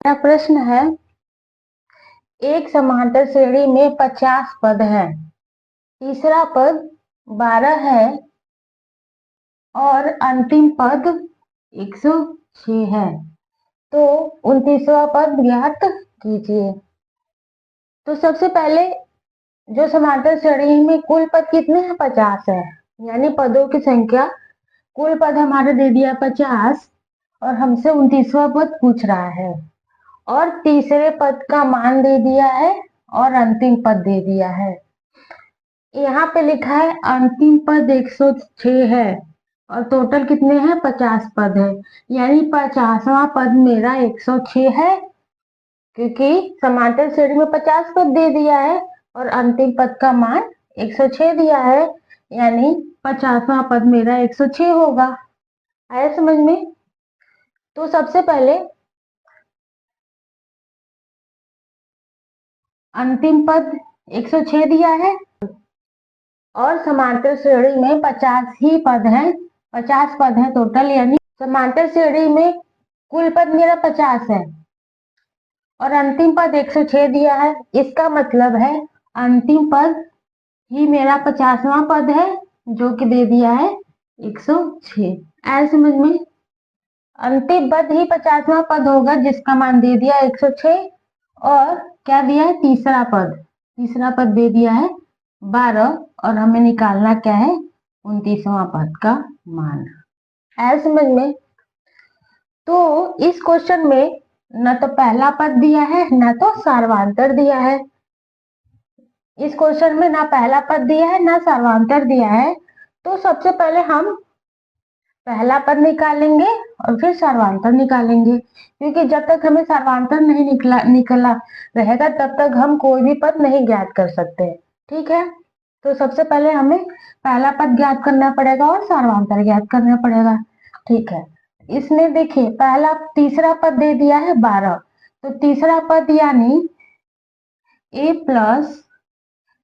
मेरा प्रश्न है, एक समांतर श्रेणी में 50 पद है, तीसरा पद 12 है और अंतिम पद 106 है, तो 29वां पद ज्ञात कीजिए। तो सबसे पहले जो समांतर श्रेणी में कुल पद कितने हैं, 50 है, यानी पदों की संख्या। कुल पद हमारा दे दिया 50 और हमसे 29वां पद पूछ रहा है और तीसरे पद का मान दे दिया है और अंतिम पद दे दिया है। यहाँ पे लिखा है अंतिम पद 106 है और टोटल कितने हैं, 50 पद है, यानी 50वां पद मेरा 106 है, क्योंकि समांतर श्रेणी में 50 पद दे दिया है और अंतिम पद का मान 106 दिया है, यानी 50वां पद मेरा 106 होगा। आया समझ में? तो सबसे पहले अंतिम पद 106 दिया है और समांतर श्रेणी में 50 ही पद हैं, 50 पद हैं टोटल, यानी समांतर श्रेणी में कुल पद मेरा 50 है और अंतिम पद 106 दिया है। इसका मतलब है अंतिम पद ही मेरा 50वां पद है, जो कि दे दिया है 106। ऐसे समझ में? अंतिम पद ही 50वां पद होगा जिसका मान दे दिया 106, और क्या दिया है, तीसरा पद दे दिया है 12 और हमें निकालना क्या है, 29वां पद का मान। ऐसे समझ में? तो इस क्वेश्चन में न तो पहला पद दिया है न तो सार्वधातुक दिया है। इस क्वेश्चन में ना पहला पद दिया है ना सार्वधातुक दिया है, तो सबसे पहले हम पहला पद निकालेंगे और फिर सार्वधातुक निकालेंगे, क्योंकि जब तक हमें सार्वधातुक नहीं निकला रहेगा तब तक हम कोई भी पद नहीं ज्ञात कर सकते। ठीक है, तो सबसे पहले हमें पहला पद ज्ञात करना पड़ेगा और सार्वधातुक ज्ञात करना पड़ेगा। ठीक है, इसमें देखिए तीसरा पद दे दिया है 12, तो तीसरा पद यानी a प्लस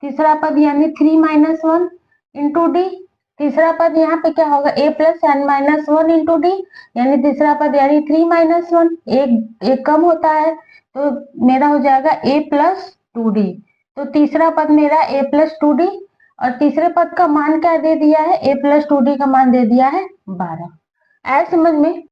तीसरा पद यानी 3 - 1 इंटू डी। तीसरा पद यहाँ पे क्या होगा, a plus n - 1 into D, यानी तीसरा पद यानी 3 - 1, एक कम होता है, तो मेरा हो जाएगा a प्लस 2d। तो तीसरा पद मेरा a प्लस 2d और तीसरे पद का मान क्या दे दिया है, a प्लस 2d का मान दे दिया है 12। ऐसे समझ में?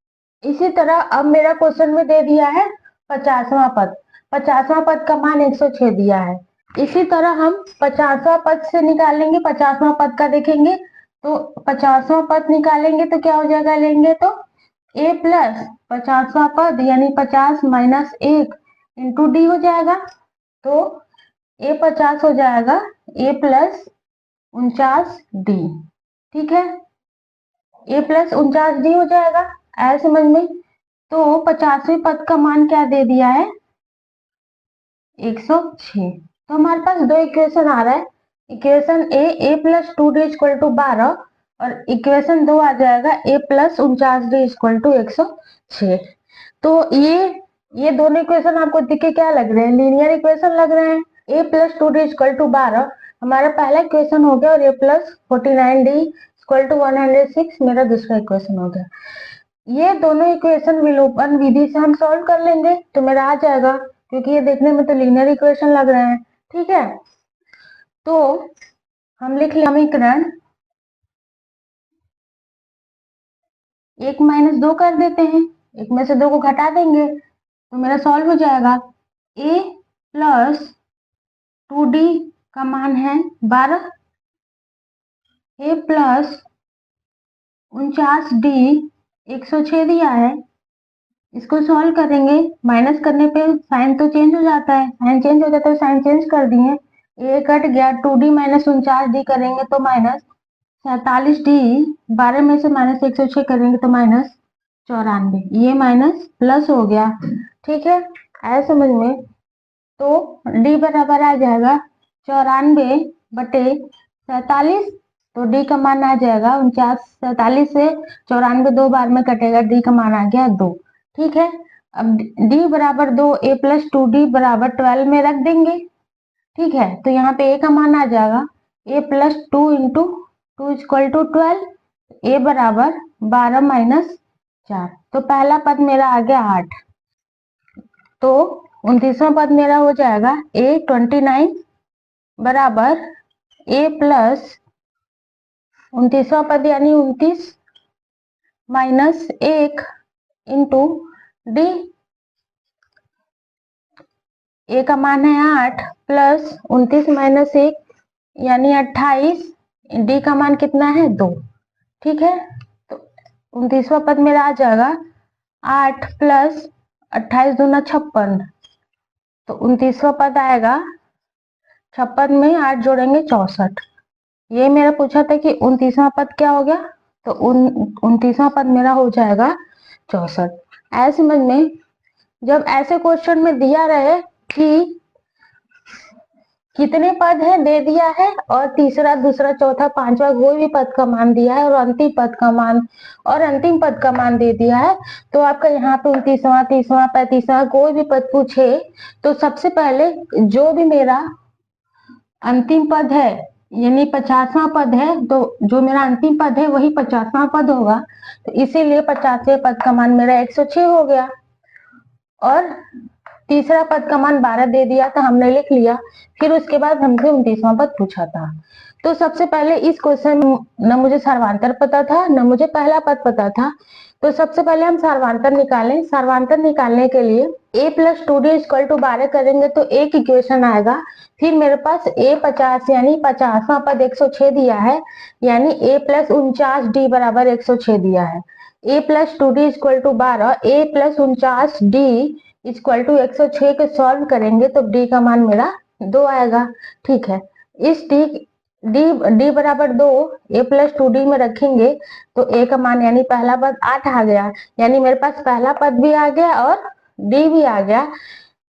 इसी तरह अब मेरा क्वेश्चन में दे दिया है 50वां पद, 50वां पद का मान 106 दिया है। इसी तरह हम 50वां पद से निकालेंगे, 50वां पद का देखेंगे, तो 50वां पद निकालेंगे तो क्या हो जाएगा, लेंगे तो a प्लस 50वां पद यानी 50 माइनस 1 इंटू डी हो जाएगा, तो a 50 हो जाएगा a प्लस 49d। ठीक है, a प्लस 49d हो जाएगा। ऐसे समझ में? तो 50वें पद का मान क्या दे दिया है, 106। तो हमारे पास दो इक्वेशन आ रहा है, equation a plus 2d equal to 12 और इक्वेशन 2 आ जाएगा a plus 49d equal to 106। तो ये दोनों इक्वेशन आपको दिखे क्या लग रहे हैं, लीनियर इक्वेशन लग रहे हैं। a plus 2d equal to 12 हमारा पहला इक्वेशन हो गया और a plus 49d equal to 106 मेरा दूसरा इक्वेशन हो गया। ये दोनों इक्वेशन विलोपन विधि से हम सॉल्व कर लेंगे तो मेरा आ जाएगा, क्योंकि ये देखने में तो लीनियर इक्वेशन लग रहे हैं। ठीक है, तो हम लिख लें समीकरण 1 - 2 कर देते हैं, एक में से 2 को घटा देंगे तो मेरा सॉल्व हो जाएगा। a प्लस 2d का मान है 12, a प्लस 49d 106 दिया है, इसको सॉल्व करेंगे, माइनस करने पे साइन तो चेंज हो जाता है, साइन चेंज हो जाता है, साइन चेंज कर दिए, ए कट गया, 2d माइनस 49d करेंगे तो माइनस 47d, 12 में से माइनस 106 करेंगे तो माइनस 94, ये माइनस प्लस हो गया। ठीक है, ऐसे समझ में? तो d बराबर आ जाएगा 94 बटे 47, तो d का मान आ जाएगा 49, 47 से 94 दो बार में कटेगा, d का मान आ गया 2। ठीक है, अब d बराबर 2, a प्लस 2d बराबर 12 में रख देंगे। ठीक है, तो यहाँ पे a का मान आ जाएगा a plus 2 into 2 equal to 12, a बराबर 12 माइनस 4, तो पहला पद मेरा आ गया 8। तो 29वां पद मेरा हो जाएगा A29 बराबर A प्लस 29वां पद यानी 29 माइनस 1 इंटू डी। ए का मान है 8 प्लस 29 माइनस 1 यानी 28, डी का मान कितना है 2। ठीक है, तो 29वां पद मेरा आ जाएगा 8 प्लस 28 दूना 56, तो 29वां पद आएगा 56 में 8 जोड़ेंगे 64। ये मेरा पूछा था कि 29वां पद क्या हो गया, तो 29वां पद मेरा हो जाएगा 64। ऐसे समझ में जब ऐसे क्वेश्चन में दिया रहे कि कितने पद है दे दिया है और तीसरा दूसरा चौथा पांचवा कोई भी पद का मान दिया है और अंतिम पद का मान दे दिया है, तो आपका यहाँ पे 29वां 30वां 35वां कोई भी पद पूछे तो सबसे पहले जो भी मेरा अंतिम पद है यानी 50वां पद है, तो जो मेरा अंतिम पद है वही 50वां पद होगा, तो इसीलिए 50वें पद का मान मेरा 106 हो गया। और तीसरा पद का मान 12 दे दिया था, हमने लिख लिया। फिर उसके बाद हमसे 29वां पद पूछा था। तो सबसे पहले इस क्वेश्चन में न मुझे सर्वांतर पता था न मुझे पहला पद पता था, तो सबसे पहले हम सर्वांतर निकालें। सर्वांतर निकालने के लिए a plus 2d equal to 12 करेंगे तो एक इक्वेशन आएगा। फिर मेरे पास a 50 यानी 50वां पद 106 दिया है, यानी a प्लस 49d बराबर 106 दिया है। a plus 2d equal to 12, a plus 49d equal to 106 के सॉल्व करेंगे तो d का मान मेरा 2 आएगा। ठीक है, इस d बराबर 2 a प्लस 2d में रखेंगे तो a का मान यानी पहला पद 8 आ गया, यानी मेरे पास पहला पद भी आ गया और d भी आ गया।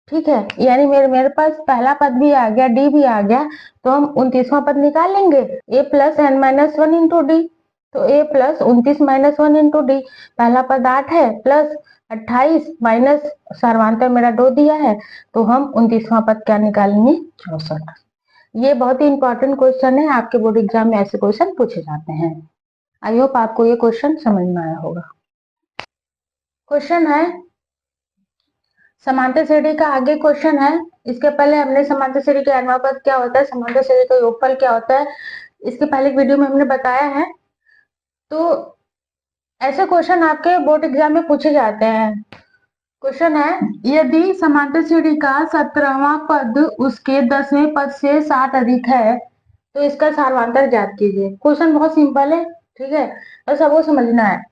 ठीक है, यानी मेरे पास पहला पद भी आ गया d भी आ गया, तो हम 29वां पद निकाल लेंगे a plus n minus 1 into D. तो a plus 29 minus 1 into D, पहला पद 8 है प्लस 28 माइनस सर्वांतर मेरा 2 दिया है, तो हम 29वां पद क्या निकालेंगे 64। ये बहुत ही इंपॉर्टेंट क्वेश्चन है, आपके बोर्ड एग्जाम में ऐसे क्वेश्चन पूछे जाते हैं। आई होप आपको ये क्वेश्चन समझ में आया होगा। क्वेश्चन है समांतर श्रेणी का आगे क्वेश्चन है। इसके पहले हमने समांतर श्रेणी के अनुपात पद क्या होता है, समांतर श्रेणी का योगफल क्या होता है, इसके पहले वीडियो में हमने बताया है। तो ऐसे क्वेश्चन आपके बोर्ड एग्जाम में पूछे जाते हैं। क्वेश्चन है यदि समांतर श्रेणी का 17वां पद उसके 10वें पद से 7 अधिक है तो इसका सार्वधातुक ज्ञात कीजिए। क्वेश्चन बहुत सिंपल है, ठीक है, और सबको समझना है।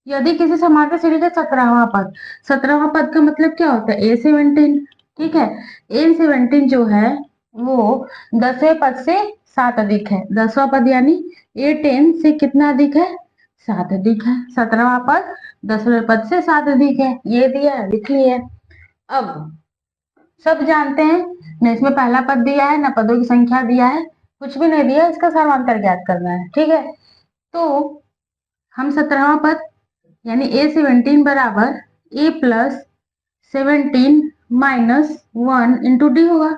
यदि किसी समांतर श्रेणी का 17वां पद, 17वां पद का मतलब क्या होता है A17, ठीक है, A17 जो है वो 10वें पद से 7 अधिक है। 10वां पद यानी A10 से कितना अधिक है 7 अधिक है। 17वां पद 10वें पद से 7 अधिक है, ये दिया है लिख लिए। अब सब जानते हैं न इसमें पहला पद दिया है न पदों की संख्या दिया है, कुछ भी नहीं दिया, इसका सर्वांतर ज्ञात करना है। ठीक है, तो हम 17वां पद यानी A17 बराबर A plus 17 minus 1 into D होगा।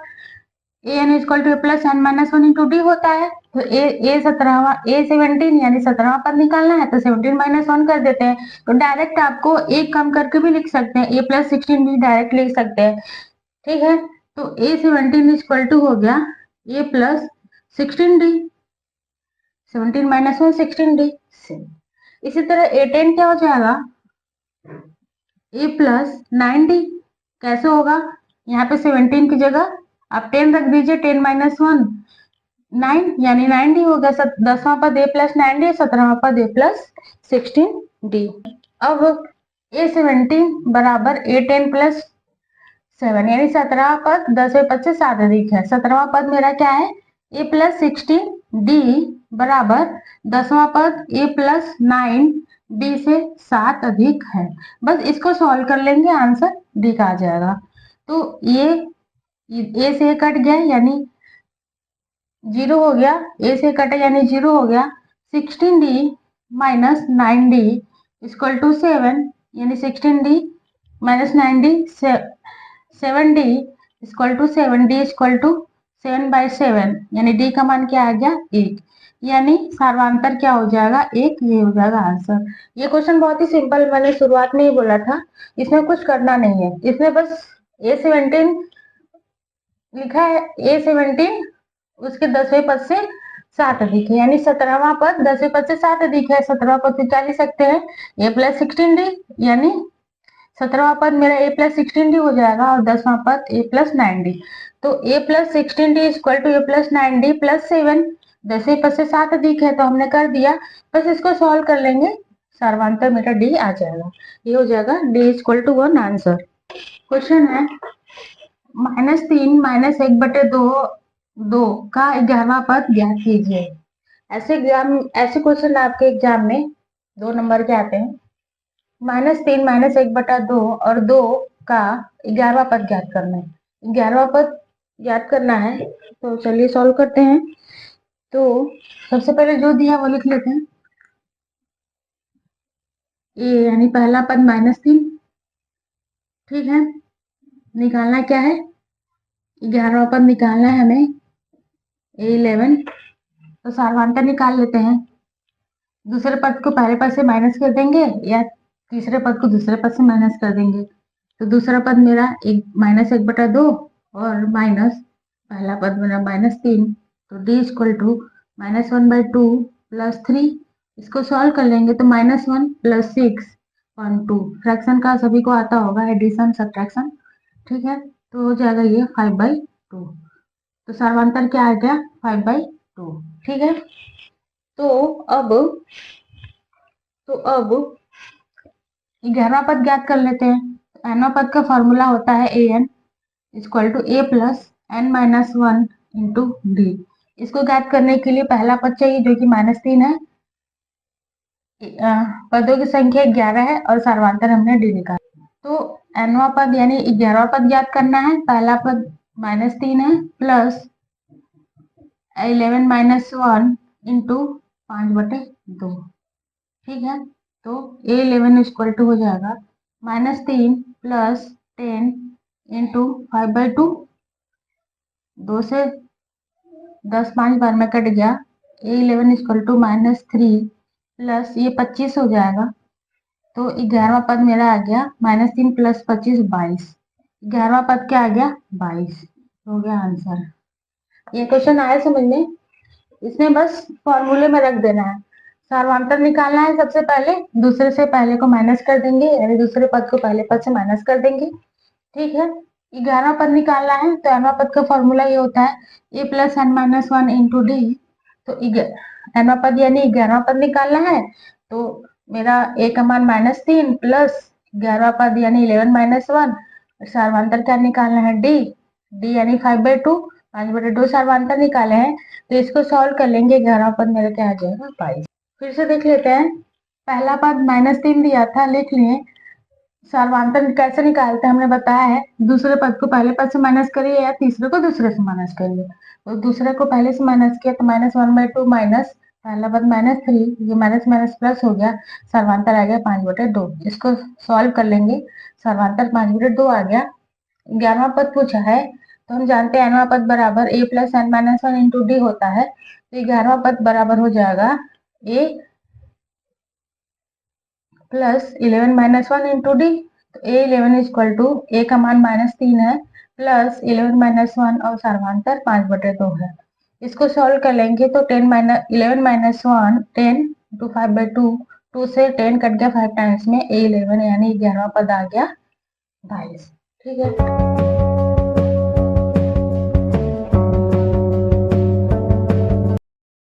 N equal to plus N minus 1 into D होता है। तो A17 यानी 17वां पद निकालना है तो 17 माइनस 1 कर देते हैं। तो डायरेक्ट आपको एक कम करके भी लिख सकते हैं, A प्लस 16 भी डायरेक्ट लिख सकते हैं। ठीक है, तो A17 इक्वल टू हो गया A plus 16D, 17 minus 1 16D। इसी तरह A10 क्या हो जाएगा A प्लस 9D। कैसे होगा, यहाँ पे 17 की जगह आप 10 रख दीजिए, 10 माइनस 1 9 यानी 9D हो गया। 10वां पद A प्लस 9D, 17वां पद A प्लस 16D। अब A17 बराबर A10 प्लस 7 यानी 17वां पद 10वें पद से 7 अधिक है। 17वां पद मेरा क्या है A प्लस 16D बराबर 10वां पद A प्लस 9D से 7 अधिक है। बस इसको सॉल्व कर लेंगे, आंसर D का आ जाएगा। तो ये A से कट गया यानी 0 हो गया, A से कटा यानी 0 हो गया। 16D minus 9D equal to 7 यानी 16D minus 9D 7D equal to 7D equal to 7/7 यानी D का मान क्या आ गया 1, यानी सार्वांतर क्या हो जाएगा 1, ये हो जाएगा आंसर। ये क्वेश्चन बहुत ही सिंपल, मैंने शुरुआत में ही बोला था, इसमें कुछ करना नहीं है, इसमें बस A17 लिखा है, A17 उसके 10वें पद से 7 अधिक है, यानी 17वां पद 10वें पद से 7 अधिक है, 17वां पद निकाल ही सकते हैं। A+16D यानी 17वां पद मेरा A+16D हो जाएगा और 10वां पद A+9D। तो A+16D equal to A+9D plus 7, 10वें पद से 7 अधिक है तो हमने कर दिया, बस इसको सॉल्व कर लेंगे, सर्वांतर मेरा D आ जाएगा। ये हो जाएगा D equal to 1 answer. Question है -3 -1/2 2 का 11वां पद ज्ञात कीजिए। ऐसे क्वेश्चन आपके एग्जाम में 2 नंबर के आते हैं। -3 -1/2 और 2 का 11वां पद ज्ञात करना है। 11वां पद ज्ञात करना है तो चलिए सॉल्व करते हैं। तो सबसे पहले जो दिया वो लिख लेते हैं। ए यानी पहला पद -3, ठीक है। निकालना क्या है, 11वां पद निकालना है हमें A11, तो सर्वांतर निकाल लेते हैं। दूसरे पद को पहले पद से माइनस कर देंगे या तीसरे पद को दूसरे पद से माइनस कर देंगे। तो दूसरा पद मेरा -1/2 और माइनस पहला पद मेरा -3, तो D इक्वल टू -1/2 प्लस 3। इसको सॉल्व कर लेंगे तो -1 प्लस 6/2। फ्रैक्शन का सभी को आता होगा, एडिशन सब्ट्रैक्शन, ठीक है। तो हो जाएगा ये 5/2। तो सर्वांतर क्या आ गया 5/2, ठीक है। तो अब 11वां पद ज्ञात कर लेते हैं। nवां पद का फॉर्मूला होता है an equal to a plus n-1 into D. इसको ज्ञात करने के लिए पहला पद चाहिए जो कि -3 है, पदों की संख्या 11 है और सर्वांतर हमने डी निकाला। तो nवां पद यानी 11वां पद ज्ञात करना है। पहला पद -3 है प्लस 11-1 इंटू 5/2, ठीक है। तो A11 इक्वल टू हो जाएगा -3 प्लस 10 इंटू 5/2। 2 से 10 5 बार में कट गया। A11 इक्वल टू -3 प्लस ये 25 हो जाएगा। तो 11वां पद मेरा आ गया -3 प्लस 25 22। 11वां पद क्या आ गया 22, हो गया आंसर। ये क्वेश्चन आया समझ में, इसमें बस फॉर्मूले में रख देना है। सर्वांतर निकालना है, सबसे पहले दूसरे से पहले को माइनस कर देंगे, यानी दूसरे पद को पहले पद से माइनस कर देंगे, ठीक है। 11वां पद निकालना है तो nवां पद का फॉर्मूला ये होता है a plus n-1 into D. तो nवां पद यानी 11वां पद निकालना है, तो मेरा a का मान -3 प्लस 11वां पद यानी 11-1, सर्वांतर क्या निकालना है d यानी 5/2, 5/2 सर्वांतर निकाले हैं। तो इसको सॉल्व कर लेंगे, 11वां पद मेरा क्या आ जाएगा 22। फिर से देख लेते हैं। पहला पद -3 दिया था, लिख लिए। सर्वांतर कैसे निकालते हैं हमने बताया है, दूसरे पद को पहले पद से माइनस करिए या तीसरे को दूसरे से माइनस करिए। तो दूसरे को पहले से माइनस किया तो -1/2 माइनस पहला पद -3, ये माइनस माइनस प्लस हो गया, सर्वांतर आ गया 5/2। इसको सॉल्व कर लेंगे, सर्वांतर 5/2 आ गया। 11वां पद पूछा है तो हम जानते हैं nवां पद बराबर a plus n-1 into D होता है। तो 11वां पद बराबर हो जाएगा a प्लस 11-1 इंटू डी। तो A11 इक्वल टू a का मान -3 है प्लस 11-1 और सर्वांतर 5/2 है। इसको सॉल्व कर लेंगे तो 11-1 10 इंटू 5/2, 2 से 10 कट गया 5 टाइम्स में, A11 यानी 11वां पद आ गया 22, ठीक है।